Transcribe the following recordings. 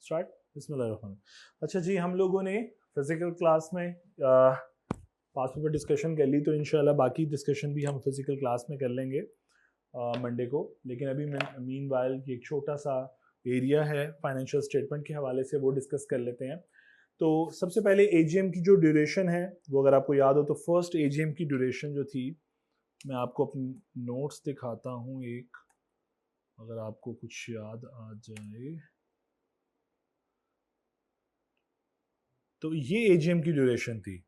Start. बिस्मिल्लाह। अच्छा जी, हम लोगों ने फिजिकल क्लास में पास पेपर डिस्कशन कर ली, तो इंशाल्लाह बाकी डिस्कशन भी हम फिजिकल क्लास में कर लेंगे मंडे को। लेकिन अभी मीन वाइल एक छोटा सा एरिया है फाइनेंशियल स्टेटमेंट के हवाले से, वो डिस्कस कर लेते हैं। तो सबसे पहले एजीएम की जो ड्यूरेशन है वो अगर आपको याद हो तो फर्स्ट एजीएम की ड्यूरेशन जो थी, मैं आपको अपनी नोट्स दिखाता हूँ एक, अगर आपको कुछ याद आ जाए। तो ये एजीएम की ड्यूरेशन थी।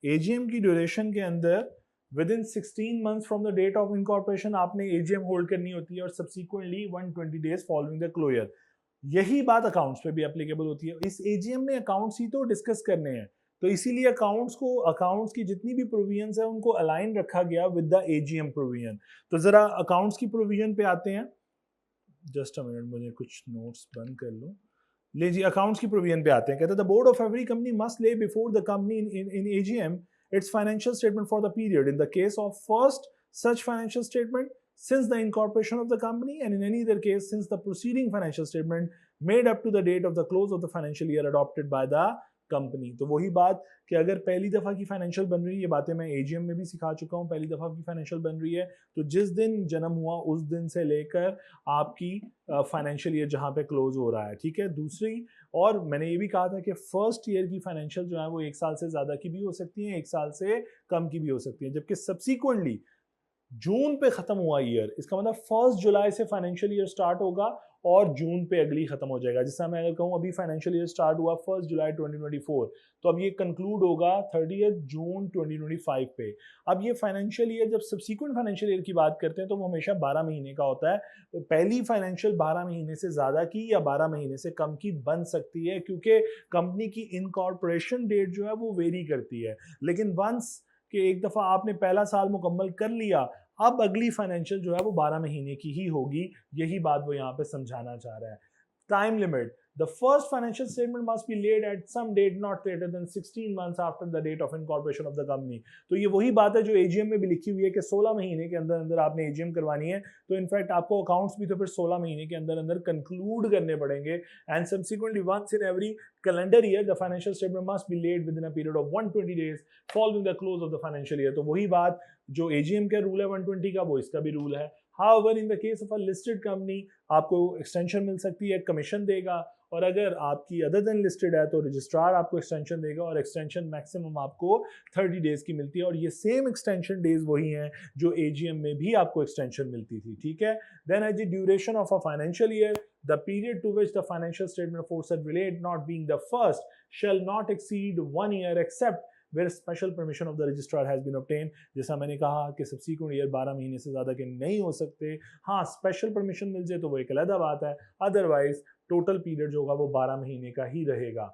एजीएम की ड्यूरेशन के अंदर within 16 months from the date of incorporation आपने एजीएम होल्ड करनी होती है और subsequently 120 days following the closure. यही बात अकाउंट्स पे भी एप्लीकेबल होती है। इस एजीएम में अकाउंट्स ही तो डिस्कस करने हैं, तो इसीलिए अकाउंट्स की जितनी भी प्रोविजंस है उनको अलाइन रखा गया विद द एजीएम प्रोविजन। तो जरा अकाउंट्स की प्रोविजन पे आते हैं। जस्ट अ मिनट, मुझे कुछ नोट्स बंद कर लूं। ले जी, अकाउंट्स की प्रोविजन पे आते हैं। कहते हैं the board of every company must lay before the company in AGM its financial statement for the period. In the case of first such financial statement since the incorporation of the company, and in any other case since the preceding financial statement made up to the date of the close of the financial year adopted by the company. तो वही बात कि अगर पहली दफा की financial बन रही है, ये बातें मैं एजीएम में भी सिखा चुका हूँ, पहली दफा की फाइनेंशियल बन रही है तो जिस दिन जन्म हुआ उस दिन से लेकर आपकी फाइनेंशियल ईयर जहां पे क्लोज हो रहा है, ठीक है। दूसरी, और मैंने ये भी कहा था कि फर्स्ट ईयर की फाइनेंशियल जो है वो 1 साल से ज्यादा की भी हो सकती है, 1 साल से कम की भी हो सकती है, जबकि सब्सिक्वेंटली जून पे खत्म हुआ ईयर, इसका मतलब 1 जुलाई से फाइनेंशियल ईयर स्टार्ट होगा और जून पे अगली खत्म हो जाएगा। जिससे मैं अगर कहूँ अभी फाइनेंशियल ईयर स्टार्ट हुआ 1 जुलाई 2024, तो अब ये कंक्लूड होगा 30 जून 2025 पे। अब ये फाइनेंशियल ईयर जब सब्सिक्वेंट फाइनेंशियल ईयर की बात करते हैं तो वो हमेशा 12 महीने का होता है। तो पहली फाइनेंशियल 12 महीने से ज्यादा की या 12 महीने से कम की बन सकती है, क्योंकि कंपनी की इनकॉर्पोरेशन डेट जो है वो वेरी करती है। लेकिन वंस कि एक दफा आपने पहला साल मुकम्मल कर लिया, अब अगली फाइनेंशियल जो है वो 12 महीने की ही होगी। यही बात वो यहाँ पे समझाना चाह रहा है। Time limit, the first financial statement must be laid at some date not later than 16 months after the date of incorporation of the company। तो ये वही बात है जो एजीएम में भी लिखी हुई है कि 16 महीने के अंदर अंदर आपने एजीएम करवानी है। तो इनफैक्ट आपको अकाउंट्स भी तो फिर 16 महीने के अंदर अंदर कंक्लूड करने पड़ेंगे। And subsequently once in every calendar year the financial statement must be laid within a period of 120 days following the close of the financial year. तो वही बात जो एजीएम का रूल है 120 का, वो इसका भी रूल है। However, in the case of a listed company, आपको एक्सटेंशन मिल सकती है, कमीशन देगा, और अगर आपकी अदर देन लिस्टेड है तो रजिस्ट्रार आपको एक्सटेंशन देगा, और एक्सटेंशन मैक्सिमम आपको 30 डेज की मिलती है। और ये सेम एक्सटेंशन डेज वही हैं जो एजीएम में भी आपको एक्सटेंशन मिलती थी, ठीक है। Then as the duration of a financial year, the period to which the financial statement aforesaid relate not being the first shall not exceed 1 year except where special permission of the registrar has been obtained। जैसा मैंने कहा कि subsequent year 12 महीने से ज्यादा के नहीं हो सकते। हाँ, स्पेशल परमिशन मिल जाए तो वो एक अलग बात है, अदरवाइज टोटल पीरियड जो होगा वो 12 महीने का ही रहेगा,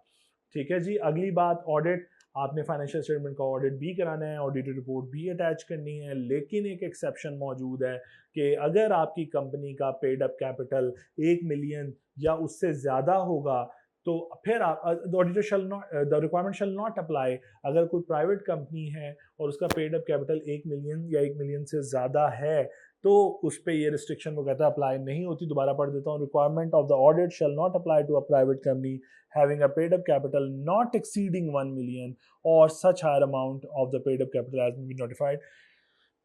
ठीक है जी। अगली बात, ऑडिट। आपने फाइनेंशियल स्टेटमेंट का ऑडिट भी कराना है, ऑडिटेड रिपोर्ट भी अटैच करनी है, लेकिन एक एक्सेप्शन मौजूद है कि अगर आपकी कंपनी का पेड अप कैपिटल 1 मिलियन या उससे ज़्यादा होगा तो फिर the auditor shall not, the requirement shell not apply. अगर कोई प्राइवेट कंपनी है और उसका पेड अप कैपिटल 1 मिलियन या 1 मिलियन से ज़्यादा है तो उस पर ये रिस्ट्रिक्शन वो कहता है अप्लाई नहीं होती। दोबारा पढ़ देता हूँ, requirement of the audit shall not apply to a private company having a paid up capital not exceeding 1 million or such higher amount of the paid up capital as may be notified।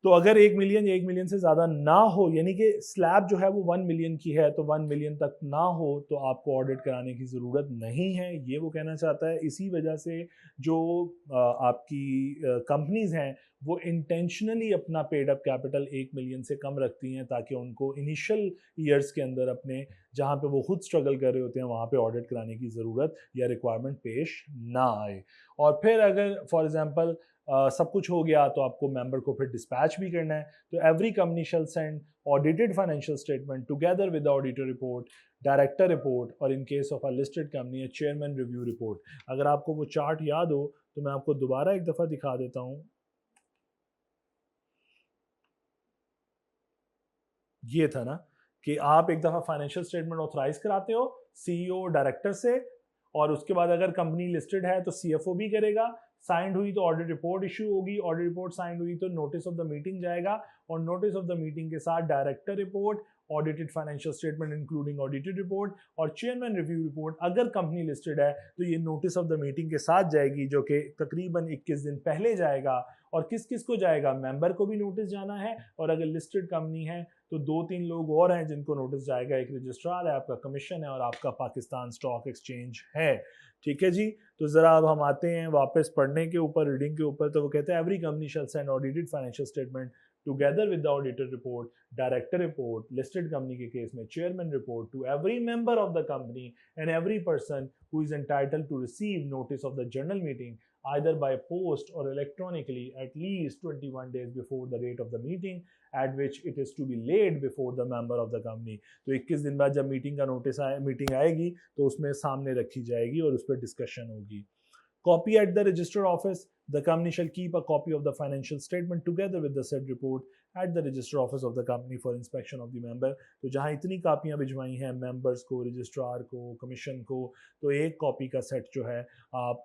तो अगर 1 million या 1 million से ज़्यादा ना हो, यानी कि slab जो है वो 1 मिलियन की है, तो 1 मिलियन तक ना हो तो आपको ऑडिट कराने की ज़रूरत नहीं है, ये वो कहना चाहता है। इसी वजह से जो आपकी कंपनीज़ हैं वो इंटेंशनली अपना पेड अप कैपिटल 1 मिलियन से कम रखती हैं ताकि उनको इनिशियल ईयर्स के अंदर अपने जहाँ पे वो खुद स्ट्रगल कर रहे होते हैं वहाँ पे ऑडिट कराने की ज़रूरत या रिक्वायरमेंट पेश ना आए। और फिर अगर फॉर एग्जांपल सब कुछ हो गया तो आपको मेंबर को फिर डिस्पैच भी करना है। तो every company shall send audited financial statement together with the auditor report, director report, और in case of a listed company chairman review report. अगर आपको वो चार्ट याद हो तो मैं आपको दोबारा एक दफ़ा दिखा देता हूँ। ये था ना कि आप एक दफ़ा फाइनेंशियल स्टेटमेंट ऑथराइज कराते हो सीईओ डायरेक्टर से, और उसके बाद अगर कंपनी लिस्टेड है तो सीएफओ भी करेगा, साइंड हुई तो ऑडिट रिपोर्ट इशू होगी, ऑडिट रिपोर्ट साइंड हुई तो नोटिस ऑफ द मीटिंग जाएगा, और नोटिस ऑफ द मीटिंग के साथ director report audited financial statement including audited report और चेयरमैन रिव्यू रिपोर्ट अगर कंपनी लिस्टेड है तो ये नोटिस ऑफ द मीटिंग के साथ जाएगी, जो कि तकरीबन 21 दिन पहले जाएगा। और किस किस को जाएगा? मेंबर को भी नोटिस जाना है, और अगर लिस्टेड कंपनी है तो 2-3 लोग और हैं जिनको नोटिस जाएगा। एक रजिस्ट्रार है, आपका कमीशन है, और आपका पाकिस्तान स्टॉक एक्सचेंज है। ठीक है जी। तो जरा अब हम आते हैं वापस पढ़ने के ऊपर, रीडिंग के ऊपर। तो वो कहते हैं every company shall send audited financial statement together with the auditor report, director report, listed company के केस में chairman report, to every member of the company and every person who is entitled to receive notice of the general meeting either by post or electronically at least 21 days before the date of the meeting at which it is to be laid before the member of the company। तो 21 दिन बाद जब meeting का notice meeting आएगी तो उसमें सामने रखी जाएगी और उस पर डिस्कशन होगी। Copy at the register office. The company shall keep a copy of the financial statement together with the said report at the register office of the company for inspection of the member। तो जहाँ इतनी कापियाँ भिजवाई हैं members को, registrar को, commission को, तो एक copy का सेट जो है आप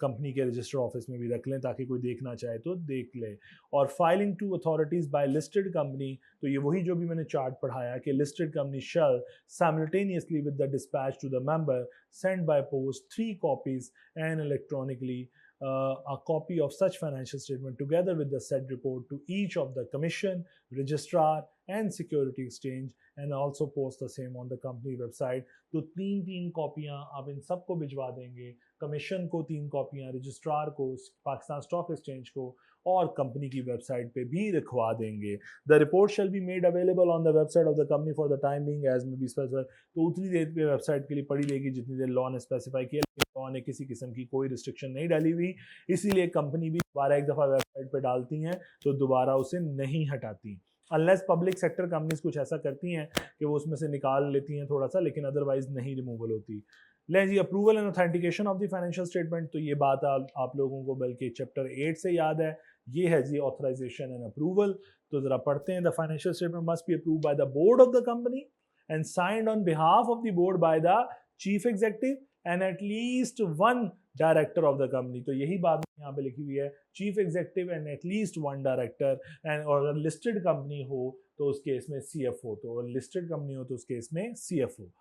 कंपनी के रजिस्टर ऑफिस में भी रख लें ताकि कोई देखना चाहे तो देख ले। और filing to authorities by listed company, तो ये वही जो भी मैंने चार्ट पढ़ाया कि listed company shall simultaneously with the dispatch to the member send by post 3 copies and electronically a copy of such financial statement together with the said report to each of the commission, registrar and security exchange and also post the same on the company website। तो 3 कॉपियाँ आप इन सबको भिजवा देंगे, commission को 3 कॉपियाँ, registrar को, Pakistan stock exchange को, और कंपनी की वेबसाइट पे भी लिखवा देंगे। The report shall be made available on the website of the company for the time being as may be specified. तो उतनी देर पे वेबसाइट के लिए पड़ी रहेगी जितनी देर लॉ ने स्पेसिफाई किया, लेकिन लॉ ने किसी किस्म की कोई रिस्ट्रिक्शन नहीं डाली हुई, इसीलिए कंपनी भी दोबारा एक दफ़ा वेबसाइट पर डालती हैं तो दोबारा उसे नहीं हटाती। अनलेस पब्लिक सेक्टर कंपनीज कुछ ऐसा करती हैं कि वो उसमें से निकाल लेती हैं थोड़ा सा, लेकिन अदरवाइज नहीं रिमूवल होती। लें जी, approval and authentication of the financial statement. तो ये बात आप लोगों को बल्कि चैप्टर 8 से याद है, ये है जी ऑथराइजेशन एंड अप्रूवल। तो जरा पढ़ते हैं। The financial statement must be approved by the board of the company and signed on behalf of the board by the chief executive and at least 1 director of the company. तो यही बात यहाँ पे लिखी हुई है, chief executive and at least 1 director. And और अगर लिस्टेड कंपनी हो तो उस केस में CFO, तो लिस्टेड कंपनी हो तो उस केस में CFO।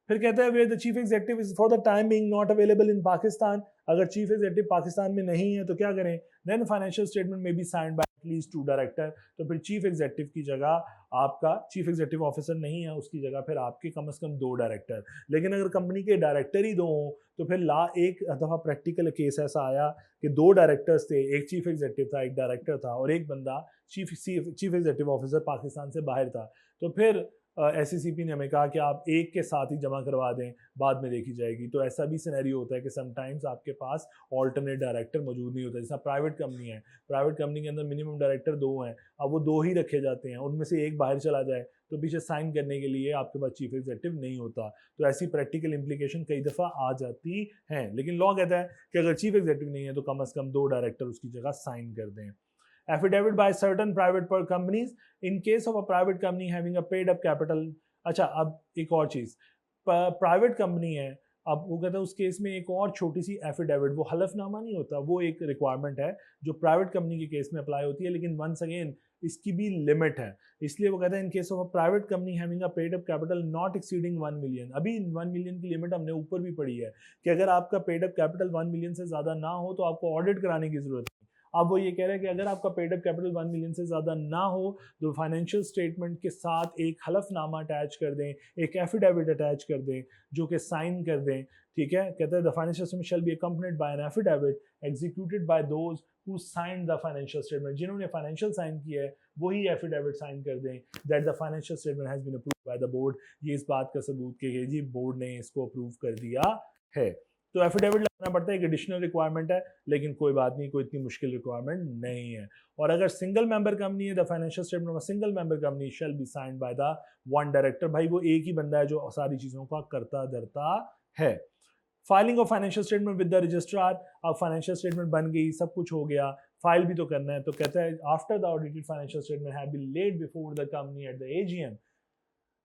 फिर कहता है where the chief executive is for the time being not available in Pakistan. अगर चीफ एग्जीक्यूटिव पाकिस्तान में नहीं है तो क्या करें? देन फाइनेंशियल स्टेटमेंट में be signed by at least 2 director. तो फिर चीफ एग्जीक्यूटिव की जगह आपका चीफ एग्जीक्यूटिव ऑफिसर नहीं है, उसकी जगह फिर आपके कम से कम 2 डायरेक्टर। लेकिन अगर कंपनी के डायरेक्टर ही 2 हों तो फिर एक दफ़ा प्रैक्टिकल केस ऐसा आया कि 2 डायरेक्टर्स थे, एक चीफ एग्जीक्यूटिव था, एक डायरेक्टर था, और एक बंदा चीफ एग्जीक्यूटिव ऑफिसर पाकिस्तान से बाहर था। तो फिर SECP ने हमें कहा कि आप एक के साथ ही जमा करवा दें, बाद में देखी जाएगी। तो ऐसा भी सिनेरियो होता है कि समटाइम्स आपके पास ऑल्टरनेट डायरेक्टर मौजूद नहीं होता। जैसा प्राइवेट कंपनी है, प्राइवेट कंपनी के अंदर मिनिमम डायरेक्टर 2 हैं, अब वो 2 ही रखे जाते हैं, उनमें से एक बाहर चला जाए तो पीछे साइन करने के लिए आपके पास चीफ एग्जीक्यूटिव नहीं होता। तो ऐसी प्रैक्टिकल इम्प्लीकेशन कई दफ़ा आ जाती हैं, लेकिन लॉ कहता है कि अगर चीफ एग्जीक्यूटिव नहीं है तो कम से कम 2 डायरेक्टर उसकी जगह साइन कर दें। Affidavit by certain private companies in case of a private company having a paid up capital। अच्छा, अब एक और चीज़, प्राइवेट कंपनी है, अब वो कहता है उस केस में एक और छोटी सी एफिडेविट, वो हलफनामा नहीं होता, वो एक रिक्वायरमेंट है जो प्राइवेट कंपनी के केस में अप्लाई होती है, लेकिन वंस अगेन इसकी भी लिमिट है। इसलिए वो कहता है इन case of a private company having a paid up capital not exceeding 1 million. अभी 1 मिलियन की लिमिट हमने ऊपर भी पढ़ी है कि अगर आपका पेड अप कैपिटल 1 मिलियन से ज़्यादा ना हो तो आपको ऑडिट कराने की ज़रूरत है। अब वो ये कह रहे हैं कि अगर आपका पेड अप कैपिटल 1 मिलियन से ज़्यादा ना हो तो फाइनेंशियल स्टेटमेंट के साथ एक हलफनामा अटैच कर दें, एक एफिडेविट अटैच कर दें जो कि साइन कर दें। ठीक है, कहते हैं the financial statement shall be accompanied by an affidavit executed by those who signed the financial statement. जिन्होंने फाइनेंशियल साइन किया है वही एफिडेविट साइन कर दें that the financial statement has been approved by the board. ये इस बात का सबूत कि जी बोर्ड ने इसको अप्रूव कर दिया है। तो एफिडेविट लगाना पड़ता है, एक एडिशनल रिक्वायरमेंट है, लेकिन कोई बात नहीं, कोई इतनी मुश्किल रिक्वायरमेंट नहीं है। और अगर सिंगल मेंबर कंपनी है, the financial statement of single member company shall be signed by the 1 director. भाई वो एक ही बंदा है जो सारी चीज़ों का करता धरता है। Filing of financial statement with the registrar. अब फाइनेंशियल स्टेटमेंट बन गई, सब कुछ हो गया, फाइल भी तो करना है। तो कहता है after the audited financial statement have been laid before the company at the AGM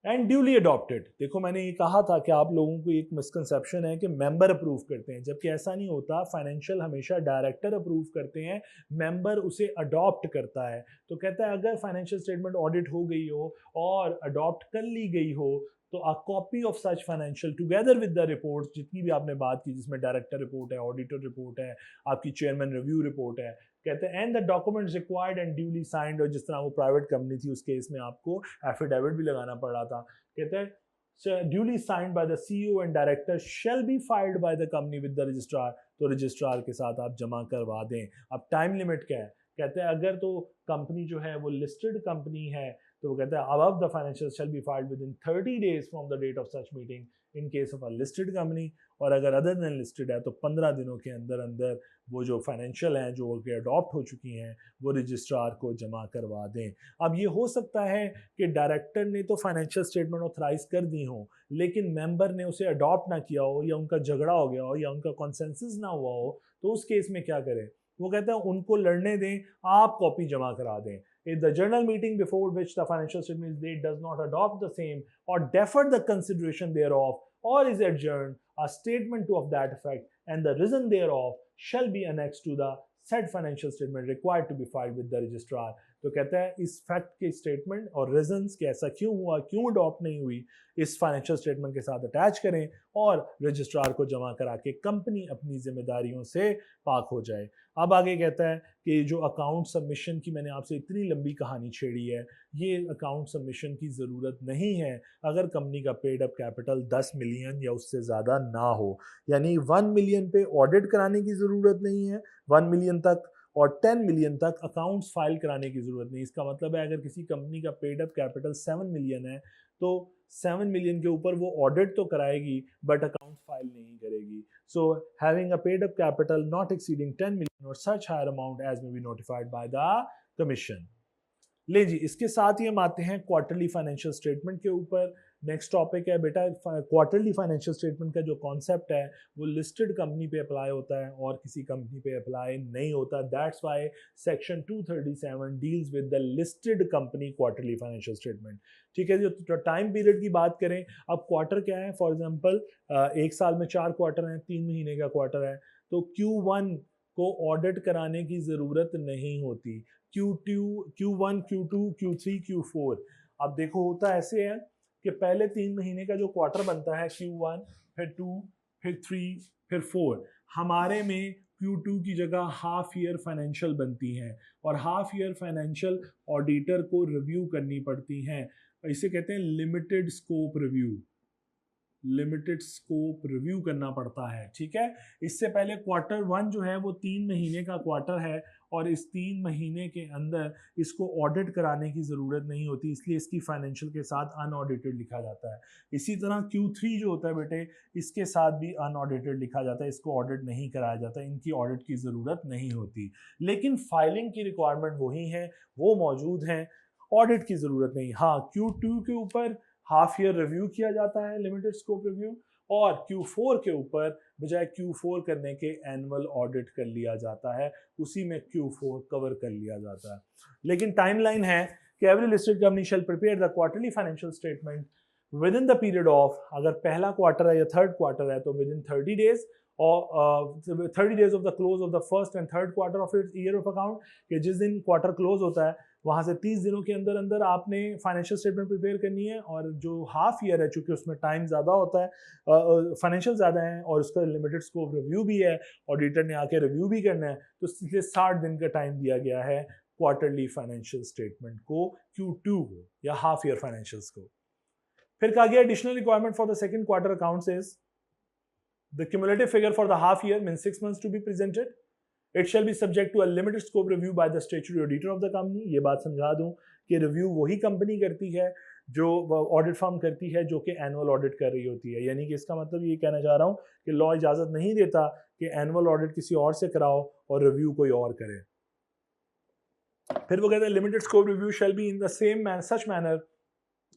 and duly adopted. देखो मैंने ये कहा था कि आप लोगों को एक मिसकंसेप्शन है कि मेंबर अप्रूव करते हैं, जबकि ऐसा नहीं होता। फाइनेंशियल हमेशा डायरेक्टर अप्रूव करते हैं, मेंबर उसे अडॉप्ट करता है। तो कहता है अगर फाइनेंशियल स्टेटमेंट ऑडिट हो गई हो और अडॉप्ट कर ली गई हो तो a copy of such financial together with the report, जितनी भी आपने बात की जिसमें डायरेक्टर रिपोर्ट है, ऑडिटर रिपोर्ट है, आपकी चेयरमैन रिव्यू रिपोर्ट है, कहते हैं and the documents required and duly signed. और जिस तरह वो प्राइवेट कंपनी थी उस केस में आपको एफिडेविट भी लगाना पड़ रहा था। कहते हैं duly signed by the CEO and director shell be filed by the company with the registrar. तो रजिस्ट्रार के साथ आप जमा करवा दें। अब टाइम लिमिट क्या है? कहते हैं अगर तो कंपनी जो है वो लिस्टेड कंपनी है तो वो कहता है above the financial shall be filed within 30 days from the date of such meeting in case of a listed company. और अगर अदर देन लिस्टेड है तो 15 दिनों के अंदर अंदर वो जो फाइनेंशियल हैं जो अडॉप्ट हो चुकी हैं वो रजिस्ट्रार को जमा करवा दें। अब ये हो सकता है कि डायरेक्टर ने तो फाइनेंशियल स्टेटमेंट ऑथराइज कर दी हो लेकिन मेंबर ने उसे अडॉप्ट ना किया हो या उनका झगड़ा हो गया हो या उनका कॉन्सेंसस ना हुआ हो, तो उस केस में क्या करें? वो कहते हैं उनको लड़ने दें, आप कॉपी जमा करा दें। If the journal meeting before which the financial statement is laid does not adopt the same or defer the consideration thereof or is adjourned, a statement to of that effect and the reason thereof shall be annexed to the said financial statement required to be filed with the registrar। तो कहता है इस fact के statement और reasons कि ऐसा क्यों हुआ, क्यों अडॉप्ट नहीं हुई, इस फाइनेंशियल स्टेटमेंट के साथ अटैच करें और रजिस्ट्रार को जमा करा के कंपनी अपनी जिम्मेदारियों से पाक हो जाए। अब आगे कहता है कि जो अकाउंट सबमिशन की मैंने आपसे इतनी लंबी कहानी छेड़ी है, ये अकाउंट सबमिशन की ज़रूरत नहीं है अगर कंपनी का पेड अप कैपिटल 10 मिलियन या उससे ज़्यादा ना हो। यानी 1 मिलियन पे ऑडिट कराने की ज़रूरत नहीं है, 1 मिलियन तक और 10 मिलियन तक अकाउंट्स फाइल कराने की ज़रूरत नहीं। इसका मतलब है अगर किसी कंपनी का पेड अप कैपिटल 7 मिलियन है तो 7 मिलियन के ऊपर वो ऑडिट तो कराएगी बट अकाउंट फाइल नहीं करेगी। So having a paid up capital not exceeding 10 million or such higher amount as may be notified by the commission। ले जी, इसके साथ ही हम आते हैं क्वार्टरली फाइनेंशियल स्टेटमेंट के ऊपर। नेक्स्ट टॉपिक है बेटा क्वार्टरली फाइनेंशियल स्टेटमेंट का जो कॉन्सेप्ट है वो लिस्टेड कंपनी पे अप्लाई होता है और किसी कंपनी पे अप्लाई नहीं होता। That's why section 237 deals with the listed company quarterly financial statement. ठीक है, जो टाइम पीरियड की बात करें, अब क्वार्टर क्या है? फॉर एग्जाम्पल एक साल में 4 क्वार्टर हैं, 3 महीने का क्वार्टर है, तो Q1 को ऑडिट कराने की ज़रूरत नहीं होती। Q2, Q1, Q2, Q3, Q4। अब देखो होता ऐसे है कि पहले 3 महीने का जो क्वार्टर बनता है Q1, फिर 2, फिर 3, फिर 4, हमारे में Q2 की जगह हाफ ईयर फाइनेंशियल बनती हैं और हाफ ईयर फाइनेंशियल ऑडिटर को रिव्यू करनी पड़ती हैं। इसे कहते हैं limited scope review. Limited scope review करना पड़ता है। ठीक है, इससे पहले क्वार्टर 1 जो है वो 3 महीने का क्वार्टर है और इस 3 महीने के अंदर इसको ऑडिट कराने की ज़रूरत नहीं होती, इसलिए इसकी फाइनेंशियल के साथ अनऑडिटेड लिखा जाता है। इसी तरह Q3 जो होता है बेटे, इसके साथ भी अनऑडिटेड लिखा जाता है, इसको ऑडिट नहीं कराया जाता, इनकी ऑडिट की ज़रूरत नहीं होती। लेकिन फाइलिंग की रिक्वायरमेंट वही है, वो मौजूद हैं, ऑडिट की ज़रूरत नहीं। हाँ, Q2 के ऊपर हाफ ईयर रिव्यू किया जाता है, लिमिटेड स्कोप रिव्यू, और Q4 के ऊपर बजाय Q4 करने के एनुअल ऑडिट कर लिया जाता है, उसी में Q4 कवर कर लिया जाता है। लेकिन टाइमलाइन है कि every listed company shell prepare the quarterly financial statement with in the period of, अगर पहला क्वार्टर है या थर्ड क्वार्टर है तो विद इन 30 डेज और 30 days of the close of the first and third quarter of its year of account, कि जिस दिन क्वार्टर क्लोज होता है वहाँ से 30 दिनों के अंदर अंदर आपने फाइनेंशियल स्टेटमेंट प्रिपेयर करनी है। और जो हाफ ईयर है, चूंकि उसमें टाइम ज़्यादा होता है, फाइनेंशियल ज़्यादा है और उसका लिमिटेड स्कोप रिव्यू भी है, ऑडिटर ने आके रिव्यू भी करना है, तो इसलिए 60 दिन का टाइम दिया गया है क्वार्टरली फाइनेंशियल स्टेटमेंट को, Q2 को या हाफ ईयर फाइनेंशियल्स को। फिर कहा गया additional requirement for the second quarter accounts is the cumulative figure for the half year means 6 months to be presented. It shall be subject to a limited scope review by the statutory auditor of the company. ये बात समझा दूं कि review वही company करती है जो audit firm करती है जो कि एनुअल ऑडिट कर रही होती है। यानी कि इसका मतलब ये कहना चाह रहा हूं कि लॉ इजाजत नहीं देता कि एनुअल ऑडिट किसी और से कराओ और रिव्यू कोई और करे। फिर वो कहते हैं limited scope review shall be in the same such manner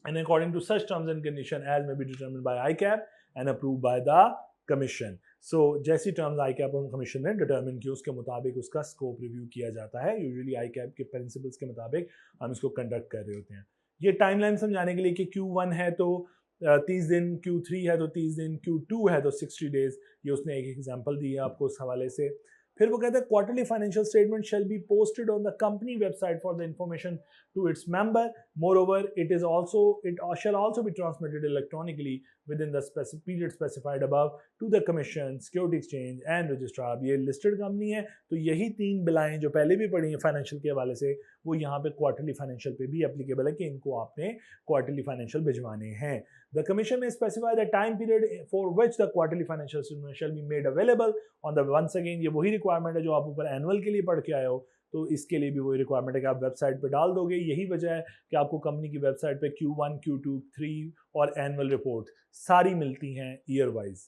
and according to such terms and condition as may be determined by ICAP and approved by the commission। So जैसी टर्म्स ICAP और commission ने determine की उसके मुताबिक उसका scope review किया जाता है। यूजुअली ICAP के प्रिंसिपल्स के मुताबिक हम इसको कंडक्ट कर रहे होते हैं। ये टाइमलाइन समझाने के लिए कि Q1 है तो 30 दिन, Q3 है तो 30 दिन, Q2 है तो 60 डेज, ये उसने एक एग्जांपल दी है आपको उस हवाले से। फिर वो कहता है quarterly financial statement shall be posted on the company website for the information to its member, moreover it shall also be transmitted electronically within the period specified above to the commission, security exchange and registrar। ये listed company है तो यही तीन बिलाएं जो पहले भी पढ़ी हैं फाइनेंशियल के हवाले से वो यहाँ पे क्वार्टरली फाइनेंशियल पे भी एप्लीकेबल है कि इनको आपने क्वार्टरली फाइनेंशियल भिजवाने हैं। The commission may specify the time period for which the quarterly financial statement shall be made available on the once again ये वही रिक्वायरमेंट है जो आप ऊपर एनुअल के लिए पढ़ के आए हो, तो इसके लिए भी वही रिक्वायरमेंट है कि आप वेबसाइट पे डाल दोगे। यही वजह है कि आपको कंपनी की वेबसाइट पे Q1, Q2, 3 और एनुअल रिपोर्ट सारी मिलती हैं ईयर वाइज।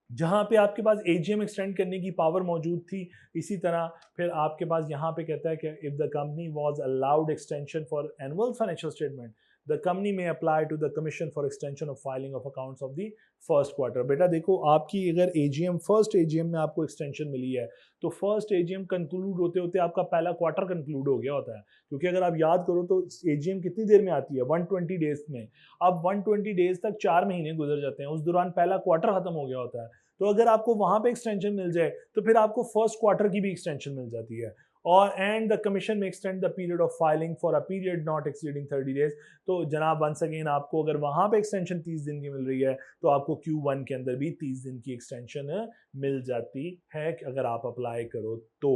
जहां पे आपके पास एजीएम एक्सटेंड करने की पावर मौजूद थी, इसी तरह फिर आपके पास यहाँ पे कहता है कि if the company was allowed extension for annual financial statement the company may apply to the commission for extension of filing of accounts of the first quarter. बेटा देखो आपकी अगर एजीएम फर्स्ट एजीएम में आपको एक्सटेंशन मिली है तो first AGM conclude होते होते आपका पहला क्वार्टर कंक्लूड हो गया होता है, क्योंकि अगर आप याद करो तो एजीएम कितनी देर में आती है 120 डेज में। अब 120 डेज तक 4 महीने गुजर जाते हैं, उस दौरान पहला क्वार्टर खत्म हो गया होता है। तो अगर आपको वहां पे एक्सटेंशन मिल जाए तो फिर आपको फर्स्ट क्वार्टर की भी एक्सटेंशन मिल जाती है। और एंड द कमीशन में extend the period of filing for a period not exceeding 30 days. तो जनाब वंस अगेन आपको अगर वहां पे एक्सटेंशन 30 दिन की मिल रही है तो आपको Q1 के अंदर भी 30 दिन की एक्सटेंशन मिल जाती है अगर आप अप्लाई करो तो।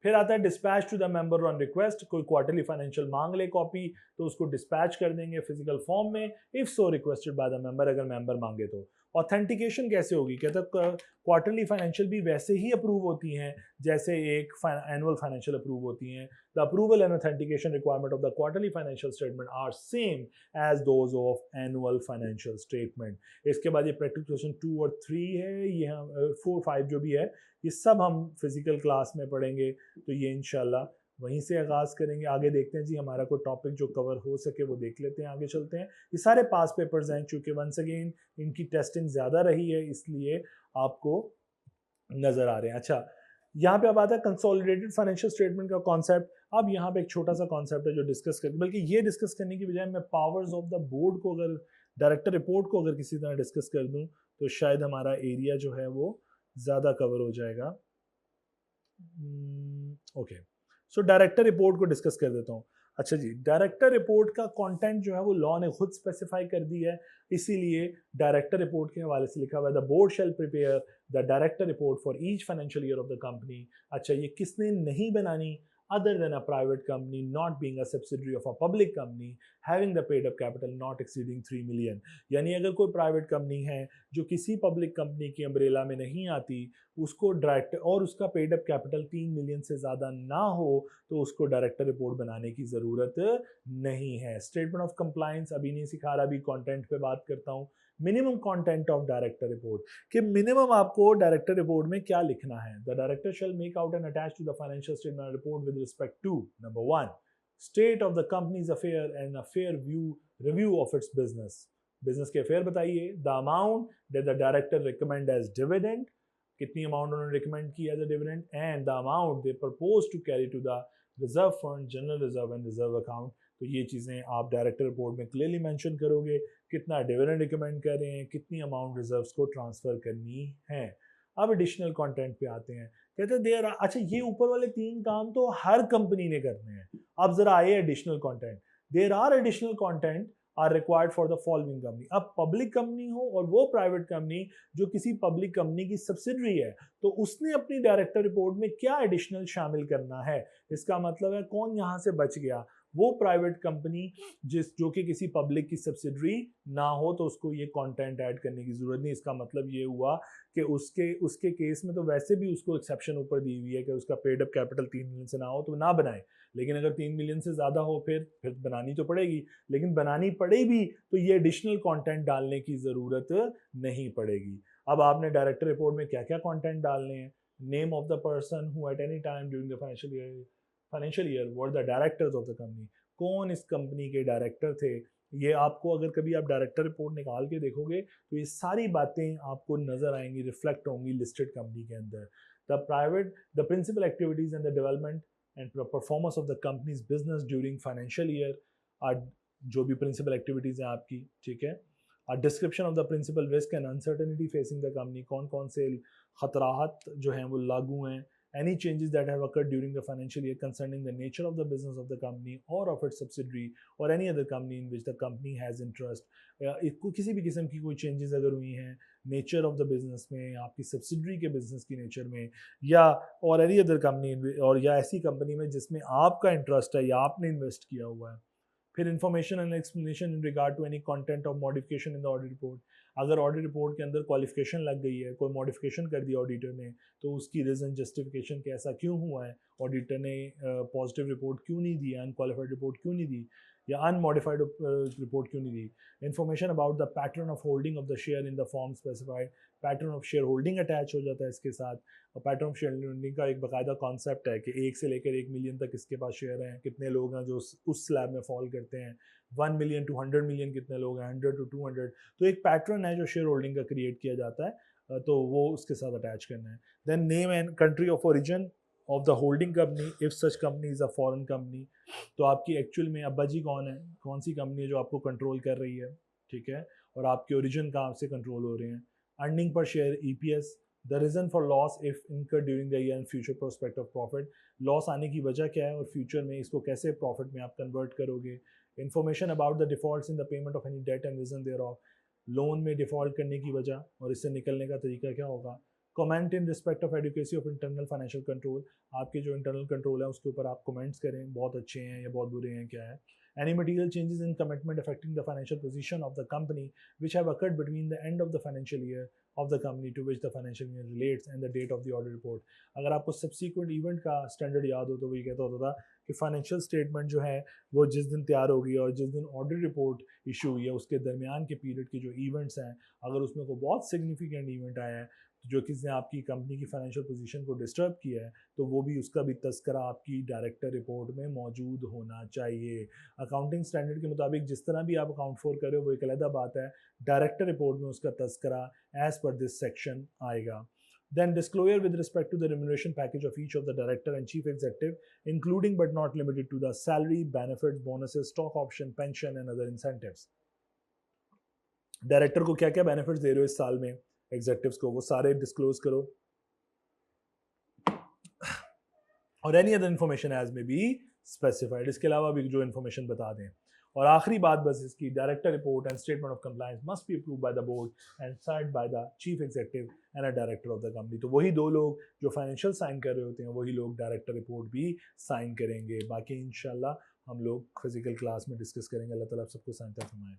फिर आता है dispatch to the member on request. कोई क्वार्टरली फाइनेंशियल मांग ले कॉपी तो उसको डिस्पैच कर देंगे फिजिकल फॉर्म में, if so requested by the member, अगर मेंबर मांगे तो। ऑथेंटिकेशन कैसे होगी, कहता है क्वार्टरली फाइनेंशियल भी वैसे ही अप्रूव होती हैं जैसे एक एनुअल फाइनेंशियल अप्रूव होती हैं। The approval and authentication requirement of the quarterly financial statement are same as those of annual financial statement. इसके बाद ये प्रैक्टिस क्वेश्चन 2 और 3 है, ये 4, 5 जो भी है ये सब हम फिजिकल क्लास में पढ़ेंगे, तो ये इंशाल्लाह वहीं से आगाज करेंगे। आगे देखते हैं जी हमारा कोई टॉपिक जो कवर हो सके वो देख लेते हैं, आगे चलते हैं। ये सारे पास पेपर्स हैं, चूंकि वंस अगेन इनकी टेस्टिंग ज्यादा रही है इसलिए आपको नजर आ रहे हैं। अच्छा, यहाँ पे अब आता है कंसोलिडेटेड फाइनेंशियल स्टेटमेंट का कॉन्सेप्ट। अब यहाँ पे एक छोटा सा कॉन्सेप्ट है जो डिस्कस कर, बल्कि ये डिस्कस करने की बजाय मैं पावर्स ऑफ द बोर्ड को, अगर डायरेक्टर रिपोर्ट को अगर किसी तरह डिस्कस कर दूं तो शायद हमारा एरिया जो है वो ज्यादा कवर हो जाएगा। ओके, सो डायरेक्टर रिपोर्ट को डिस्कस कर देता हूँ। अच्छा जी, डायरेक्टर रिपोर्ट का कंटेंट जो है वो लॉ ने खुद स्पेसिफाई कर दी है, इसीलिए डायरेक्टर रिपोर्ट के हवाले से लिखा हुआ है the board shall prepare the director report for each financial year of the company. अच्छा, ये किसने नहीं बनानी, other than a private company not being a subsidiary of a public company having the paid up capital not exceeding 3 million। यानी अगर कोई private company है जो किसी पब्लिक कंपनी की अम्ब्रेला में नहीं आती, उसको डायरेक्टर और उसका पेड अप कैपिटल 3 मिलियन से ज़्यादा ना हो तो उसको डायरेक्टर रिपोर्ट बनाने की ज़रूरत नहीं है। स्टेटमेंट ऑफ कंप्लायंस अभी नहीं सिखा रहा, अभी कंटेंट पे बात करता हूँ। Minimum content of director report कि मिनिमम आपको डायरेक्टर रिपोर्ट में क्या लिखना है। The director shall make out and attach to the financial statement report with respect to number 1 state of the company's affair and a fair review of its business के affair बताइए। The amount that the director recommend as dividend, कितनी amount उन्होंने recommend की as a dividend, and the amount they propose to carry to the reserve fund, general reserve and reserve account. तो ये चीज़ें आप director report में clearly mention करोगे, कितना डिविडेंड रिकमेंड कर रहे हैं, कितनी अमाउंट रिजर्व्स को ट्रांसफर करनी है। अब एडिशनल कंटेंट पे आते हैं, कहते हैं देयर, अच्छा ये ऊपर वाले 3 काम तो हर कंपनी ने करने हैं। अब जरा आए additional content, there are additional content are required for the following company. अब पब्लिक कंपनी हो और वो प्राइवेट कंपनी जो किसी पब्लिक कंपनी की सब्सिडरी है, तो उसने अपनी डायरेक्टर रिपोर्ट में क्या एडिशनल शामिल करना है। इसका मतलब है कौन यहाँ से बच गया, वो प्राइवेट कंपनी जो कि किसी पब्लिक की सब्सिडरी ना हो तो उसको ये कंटेंट ऐड करने की जरूरत नहीं। इसका मतलब ये हुआ कि उसके केस में तो वैसे भी उसको एक्सेप्शन ऊपर दी हुई है कि उसका पेड अप कैपिटल 3 मिलियन से ना हो तो ना बनाए, लेकिन अगर 3 मिलियन से ज़्यादा हो फिर बनानी तो पड़ेगी, लेकिन बनानी पड़े भी तो ये एडिशनल कंटेंट डालने की ज़रूरत नहीं पड़ेगी। अब आपने डायरेक्टर रिपोर्ट में क्या क्या कंटेंट डालने हैं, name of the person who at any time during the financial year were the directors of the company, कौन इस कंपनी के डायरेक्टर थे। ये आपको अगर कभी आप डायरेक्टर रिपोर्ट निकाल के देखोगे तो ये सारी बातें आपको नजर आएंगी, रिफ्लेक्ट होंगी लिस्टेड कंपनी के अंदर। The principal activities and the development and performance of the company's business during financial year। जो भी प्रिंसिपल एक्टिविटीज़ हैं आपकी, ठीक है। Description of the principal risk and uncertainty facing the company, कौन कौन से खतरात जो हैं वो लागू हैं। Any changes that have occurred during the financial year concerning the nature of the business of the company or of its subsidiary or any other company in which the company has interest, किसी भी किस्म की कोई changes अगर हुई हैं nature of the business में, आपकी सब्सिडरी के बिजनेस की नेचर में, या और एनी अदर कंपनी, और या ऐसी कंपनी में जिसमें आपका इंटरेस्ट है या आपने इन्वेस्ट किया हुआ है। फिर information and explanation in regard to any content of modification in the audit report. अगर ऑडिट रिपोर्ट के अंदर क्वालिफिकेशन लग गई है, कोई मॉडिफिकेशन कर दिया ऑडिटर ने, तो उसकी रीज़न जस्टिफिकेशन कि ऐसा क्यों हुआ है, ऑडिटर ने पॉजिटिव रिपोर्ट क्यों नहीं दी, अनक्वालिफाइड रिपोर्ट क्यों नहीं दी, या अनमॉडिफाइड रिपोर्ट क्यों नहीं दी। Information about the pattern of holding of the share in the form specified, pattern of share holding attach हो जाता है इसके साथ। और पैटर्न ऑफ शेयर होल्डिंग का एक बाकायदा कॉन्सेप्ट है कि 1 से लेकर 1 मिलियन तक किसके पास शेयर हैं, कितने लोग हैं जो उस स्लैब में फॉल करते हैं, 1 मिलियन टू 100 मिलियन कितने लोग हैं, 100 टू 200। तो एक पैटर्न है जो शेयर होल्डिंग का क्रिएट किया जाता है, तो वो उसके साथ अटैच करना है। Then name and country of origin of the holding company if such company is a foreign company. तो आपकी एक्चुअल में अब्बा जी कौन है, कौन सी कंपनी है जो आपको कंट्रोल कर रही है, ठीक है, और आपके ओरिजिन कहाँ से कंट्रोल हो रहे हैं। Earning per share EPS, the reason for loss if incur during the year and future prospect of profit, loss आने की वजह क्या है और फ्यूचर में इसको कैसे प्रॉफिट में आप कन्वर्ट करोगे। Information about the defaults in the payment of any debt and reason there of, loan में डिफॉल्ट करने की वजह और इससे निकलने का तरीका क्या होगा। Comment in respect of adequacy of internal financial control, आपके जो इंटरनल कंट्रोल है उसके ऊपर आप कमेंट्स करें, बहुत अच्छे हैं या बहुत बुरे हैं, क्या है। Any material changes in commitment affecting the financial position of the company which have occurred between the end of the financial year of the company to which the financial year relates and the date of the audit report। अगर आपको subsequent event का standard याद हो तो वो ये कहता होता था कि फाइनेंशियल स्टेटमेंट जो है वो जिस दिन तैयार होगी और जिस दिन ऑडिट रिपोर्ट इशू हुई है उसके दरमियान के पीरियड के जो इवेंट्स हैं, अगर उसमें कोई बहुत सिग्निफिकेंट इवेंट आया है जो किसी ने आपकी कंपनी की फाइनेंशियल पोजीशन को डिस्टर्ब किया है, तो वो भी उसका भी तस्करा आपकी डायरेक्टर रिपोर्ट में मौजूद होना चाहिए। अकाउंटिंग स्टैंडर्ड के मुताबिक जिस तरह भी आप अकाउंट फोर कर रहे हो वो एक अलग बात है, डायरेक्टर रिपोर्ट में उसका तस्करा एज पर दिस सेक्शन आएगा। Then disclosure with respect to the remuneration package of each of the director and chief executive, including but not limited to the salary, benefits, bonuses, stock option, pension and other incentives। Director को क्या क्या benefits दे रहे हो इस साल में, एग्जेक्टिव्स को, वो सारे डिस्क्लोज करो। और एनी अदर इन्फॉर्मेशन एज में बी स्पेसिफाइड, इसके अलावा भी जो इन्फॉर्मेशन बता दें। और आखिरी बात बस इसकी, director report and statement of compliance must be approved by the board and signed by the chief executive and a director of the company. तो वही दो लोग जो फाइनेंशियल साइन कर रहे होते हैं वही लोग डायरेक्टर रिपोर्ट भी साइन करेंगे। बाकी इंशाल्लाह हम लोग फिजिकल क्लास में डिस्कस करेंगे। अल्लाह ताला आप सबको सहायता फरमाए।